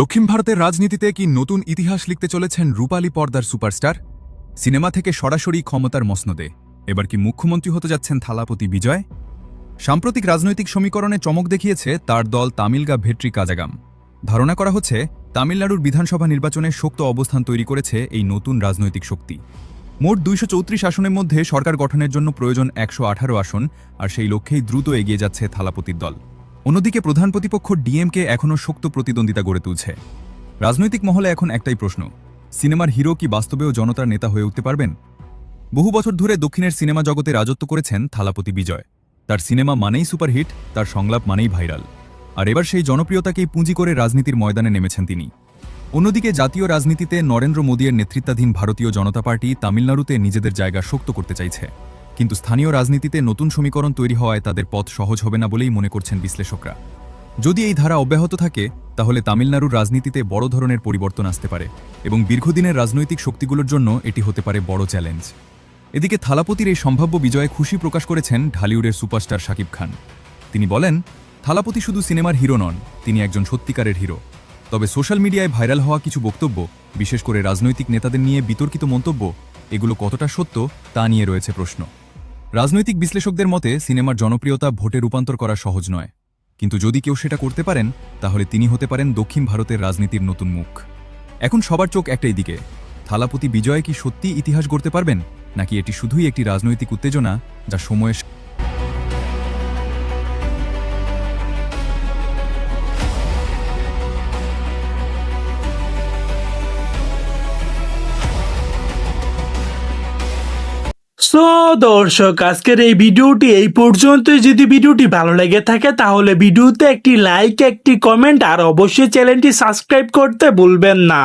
দক্ষিণ ভারতের রাজনীতিতে কি নতুন ইতিহাস লিখতে চলেছেন রূপালী পর্দার সুপারস্টার? সিনেমা থেকে সরাসরি ক্ষমতার মসনদে এবার কি মুখ্যমন্ত্রী হতে যাচ্ছেন থালাপতি বিজয়? সাম্প্রতিক রাজনৈতিক সমীকরণে চমক দেখিয়েছে তার দল তামিলগা ভেট্রি কাজাগাম। ধারণা করা হচ্ছে তামিলনাড়ুর বিধানসভা নির্বাচনে শক্ত অবস্থান তৈরি করেছে এই নতুন রাজনৈতিক শক্তি। মোট ২৩৪ আসনের মধ্যে সরকার গঠনের জন্য প্রয়োজন ১১৮ আসন, আর সেই লক্ষ্যেই দ্রুত এগিয়ে যাচ্ছে থালাপতির দল। অন্যদিকে প্রধান প্রতিপক্ষ ডিএমকে এখনও শক্ত প্রতিদ্বন্দ্বিতা গড়ে তুলছে। রাজনৈতিক মহলে এখন একটাই প্রশ্ন, সিনেমার হিরো কি বাস্তবেও জনতার নেতা হয়ে উঠতে পারবেন? বহু বছর ধরে দক্ষিণের সিনেমা জগতে রাজত্ব করেছেন থালাপতি বিজয়। তার সিনেমা মানেই সুপারহিট, তার সংলাপ মানেই ভাইরাল। আর এবার সেই জনপ্রিয়তাকেই পুঁজি করে রাজনীতির ময়দানে নেমেছেন তিনি। অন্যদিকে জাতীয় রাজনীতিতে নরেন্দ্র মোদীর নেতৃত্বাধীন ভারতীয় জনতা পার্টি তামিলনাড়ুতে নিজেদের জায়গা শক্ত করতে চাইছে, কিন্তু স্থানীয় রাজনীতিতে নতুন সমীকরণ তৈরি হওয়ায় তাদের পথ সহজ হবে না বলেই মনে করছেন বিশ্লেষকরা। যদি এই ধারা অব্যাহত থাকে, তাহলে তামিলনাড়ুর রাজনীতিতে বড় ধরনের পরিবর্তন আসতে পারে এবং দীর্ঘদিনের রাজনৈতিক শক্তিগুলোর জন্য এটি হতে পারে বড় চ্যালেঞ্জ। এদিকে থালাপতির এই সম্ভাব্য বিজয়ে খুশি প্রকাশ করেছেন ঢালিউডের সুপারস্টার শাকিব খান। তিনি বলেন, থালাপতি শুধু সিনেমার হিরো নন, তিনি একজন সত্যিকারের হিরো। তবে সোশ্যাল মিডিয়ায় ভাইরাল হওয়া কিছু বক্তব্য, বিশেষ করে রাজনৈতিক নেতাদের নিয়ে বিতর্কিত মন্তব্য, এগুলো কতটা সত্য তা নিয়ে রয়েছে প্রশ্ন। রাজনৈতিক বিশ্লেষকদের মতে সিনেমার জনপ্রিয়তা ভোটে রূপান্তর করা সহজ নয়, কিন্তু যদি কেউ সেটা করতে পারেন, তাহলে তিনি হতে পারেন দক্ষিণ ভারতের রাজনীতির নতুন মুখ। এখন সবার চোখ একটাই দিকে, থালাপতি বিজয় কি সত্যি ইতিহাস গড়তে পারবেন, নাকি এটি শুধুই একটি রাজনৈতিক উত্তেজনা যা সময়ের সো দর্শক, আজকের এই ভিডিওটি এই পর্যন্তই। যদি ভিডিওটি ভালো লেগে থাকে তাহলে ভিডিওতে একটি লাইক, একটি কমেন্ট আর অবশ্যই চ্যানেলটি সাবস্ক্রাইব করতে ভুলবেন না।